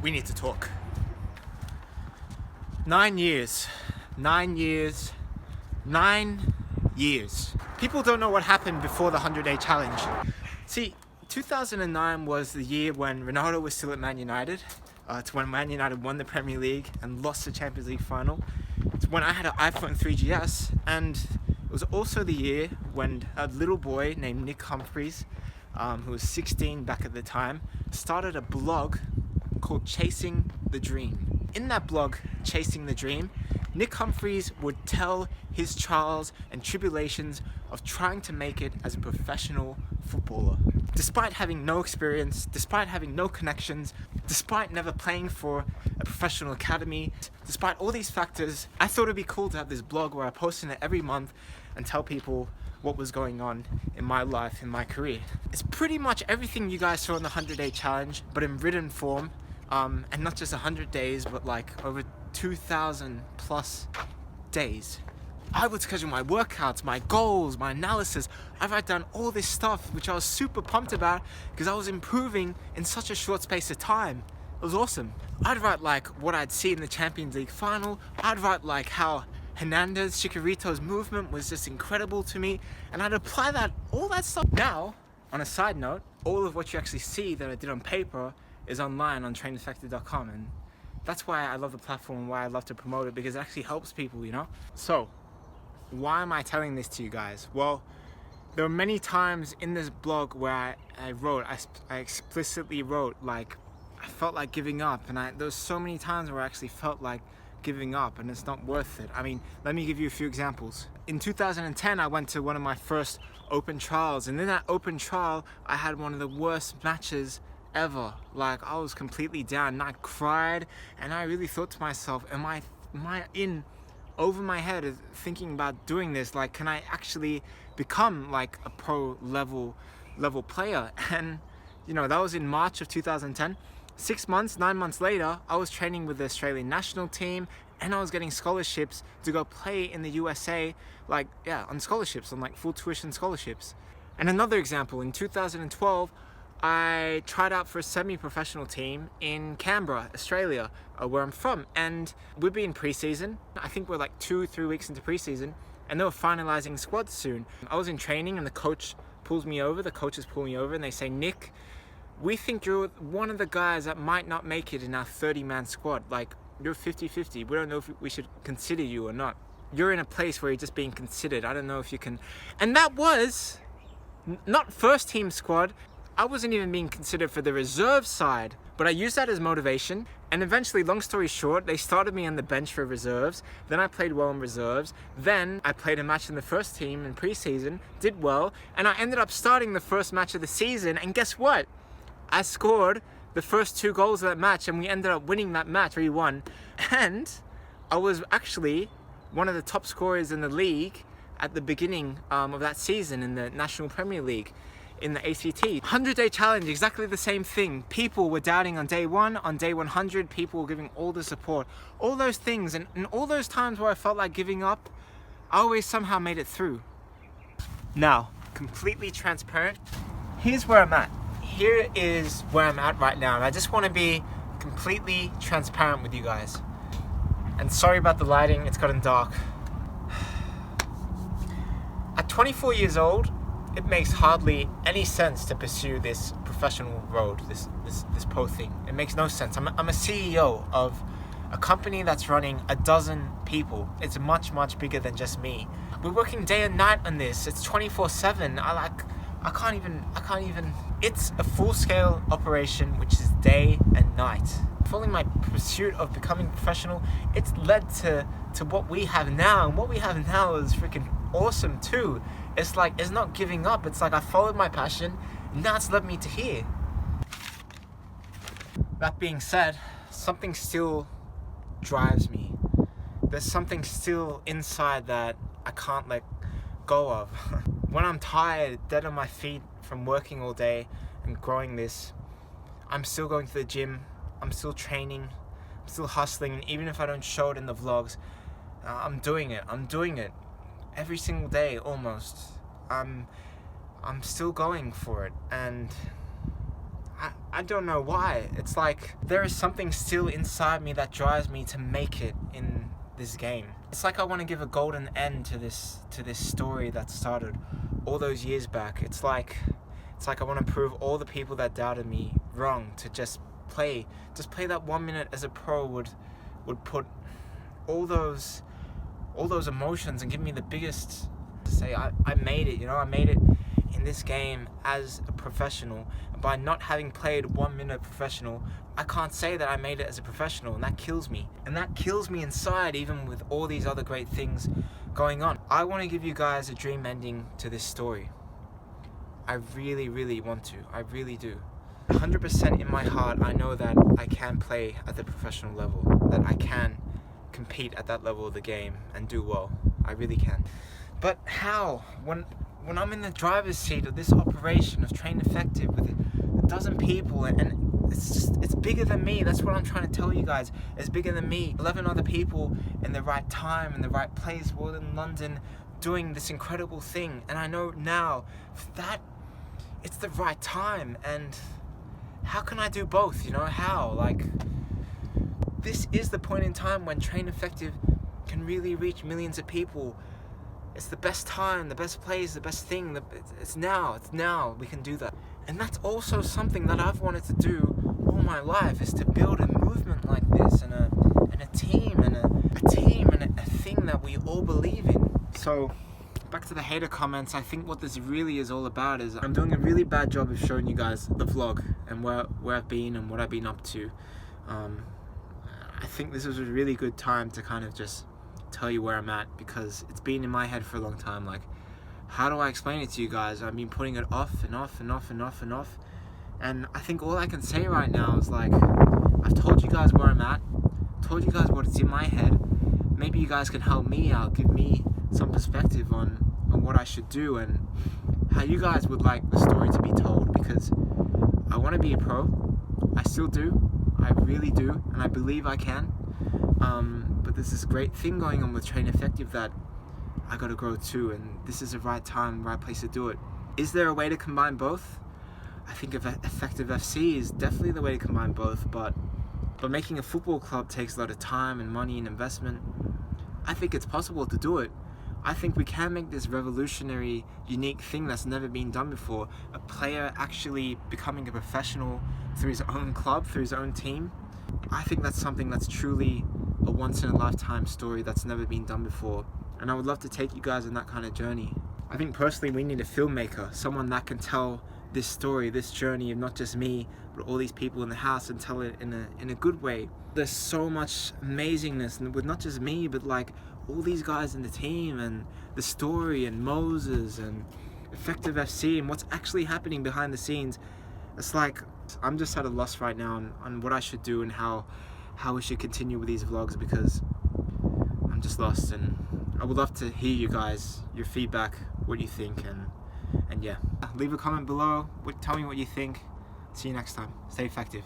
we need to talk. 9 years. 9 years. 9 years. People don't know what happened before the 100-day challenge. See, 2009 was the year when Ronaldo was still at Man United. It's when Man United won the Premier League and lost the Champions League final. It's when I had an iPhone 3GS, and it was also the year when a little boy named Nick Humphreys, who was 16 back at the time, started a blog called Chasing the Dream. In that blog, Chasing the Dream, Nick Humphreys would tell his trials and tribulations of trying to make it as a professional footballer. Despite having no experience, despite having no connections, despite never playing for a professional academy, despite all these factors, I thought it'd be cool to have this blog where I post in it every month and tell people what was going on in my life, in my career. It's pretty much everything you guys saw in the 100-day challenge, but in written form, and not just 100 days, but like over 2,000 plus days. I would schedule my workouts, my goals, my analysis. I write down all this stuff, which I was super pumped about because I was improving in such a short space of time. It was awesome. I'd write like what I'd see in the Champions League final. I'd write like how Hernandez, Chicharito's movement was just incredible to me. And I'd apply all that stuff. Now, on a side note, all of what you actually see that I did on paper is online on traineffective.com. And that's why I love the platform and why I love to promote it, because it actually helps people, you know? So, why am I telling this to you guys? Well, there were many times in this blog where I explicitly wrote, like, I felt like giving up. And there was so many times where I actually felt like giving up and it's not worth it. I mean, let me give you a few examples. In 2010, I went to one of my first open trials. And in that open trial, I had one of the worst matches ever. Like, I was completely down and I cried, and I really thought to myself, am I in over my head thinking about doing this? Like, can I actually become like a pro level player? And you know, that was in March of 2010. 9 months later, I was training with the Australian national team, and I was getting scholarships to go play in the USA, like, yeah, on scholarships, on like full tuition scholarships. And another example, in 2012, I tried out for a semi-professional team in Canberra, Australia, where I'm from, and we'd be in pre-season. I think we're like 2-3 weeks into pre-season, and they were finalizing squads soon. I was in training, and the coaches pull me over, and they say, Nick, we think you're one of the guys that might not make it in our 30-man squad. Like, you're 50-50. We don't know if we should consider you or not. You're in a place where you're just being considered. I don't know if you can. And that was not first team squad. I wasn't even being considered for the reserve side, but I used that as motivation. And eventually, long story short, they started me on the bench for reserves. Then I played well in reserves. Then I played a match in the first team in preseason, did well, and I ended up starting the first match of the season. And guess what? I scored the first 2 goals of that match, and we ended up winning that match 3-1. And I was actually one of the top scorers in the league at the beginning of that season in the National Premier League, in the ACT. 100-day challenge, exactly the same thing. People were doubting on day 1, on day 100, people were giving all the support. All those things, and all those times where I felt like giving up, I always somehow made it through. Now, completely transparent, here's where I'm at. Here is where I'm at right now, and I just want to be completely transparent with you guys. And sorry about the lighting, it's gotten dark. At 24 years old, it makes hardly any sense to pursue this professional road, this pro thing. It makes no sense. I'm a CEO of a company that's running 12 people. It's much, much bigger than just me. We're working day and night on this. It's 24/7. I can't even. It's a full-scale operation, which is day and night. Following my pursuit of becoming professional, it's led to what we have now, and what we have now is freaking awesome too. It's like, it's not giving up. It's like I followed my passion, and now it's led me to here. That being said, something still drives me. There's something still inside that I can't let go of. When I'm tired, dead on my feet from working all day and growing this, I'm still going to the gym, I'm still training, I'm still hustling, and even if I don't show it in the vlogs, I'm doing it every single day almost. I'm still going for it, and I don't know why. It's like there is something still inside me that drives me to make it in this game. It's like I want to give a golden end to this story that started all those years back. It's like I want to prove all the people that doubted me wrong, to just play that 1 minute as a pro would put all those emotions and give me the biggest, to say I made it, I made it in this game as a professional. And by not having played 1 minute professional, I can't say that I made it as a professional, and that kills me. And that kills me inside, even with all these other great things going on. I want to give you guys a dream ending to this story. I really, really want to. I really do. 100% in my heart, I know that I can play at the professional level, that I can compete at that level of the game and do well. I really can. But how? When I'm in the driver's seat of this operation of Train Effective with a dozen people, and it's bigger than me. That's what I'm trying to tell you guys. It's bigger than me. 11 other people in the right time, in the right place, all in London, doing this incredible thing. And I know now that it's the right time. And how can I do both? How? Like, this is the point in time when Train Effective can really reach millions of people. It's the best time, the best place, the best thing. It's now we can do that. And that's also something that I've wanted to do all my life, is to build a movement like this, and a team, and a thing that we all believe in. So back to the hater comments, I think what this really is all about is I'm doing a really bad job of showing you guys the vlog and where I've been and what I've been up to. I think this was a really good time to kind of just tell you where I'm at, because it's been in my head for a long time. Like, how do I explain it to you guys? I've been putting it off and off and off and off and off. And I think all I can say right now is, like, I've told you guys where I'm at, told you guys what's in my head. Maybe you guys can help me out, give me some perspective on what I should do and how you guys would like the story to be told, because I want to be a pro. I still do. I really do, and I believe I can. But there's this great thing going on with Train Effective that I gotta grow too, and this is the right time, right place to do it. Is there a way to combine both? I think Effective FC is definitely the way to combine both, but making a football club takes a lot of time and money and investment. I think it's possible to do it. I think we can make this revolutionary, unique thing that's never been done before. A player actually becoming a professional through his own club, through his own team. I think that's something that's truly a once-in-a-lifetime story that's never been done before. And I would love to take you guys on that kind of journey. I think personally we need a filmmaker, someone that can tell this story, this journey of not just me, but all these people in the house, and tell it in a good way. There's so much amazingness, and with not just me, but like all these guys in the team, and the story, and Moses, and Effective FC, and what's actually happening behind the scenes. It's like, I'm just at a loss right now on what I should do and how we should continue with these vlogs, because I'm just lost. And I would love to hear you guys, your feedback, what you think, and yeah. Leave a comment below, tell me what you think. See you next time. Stay effective.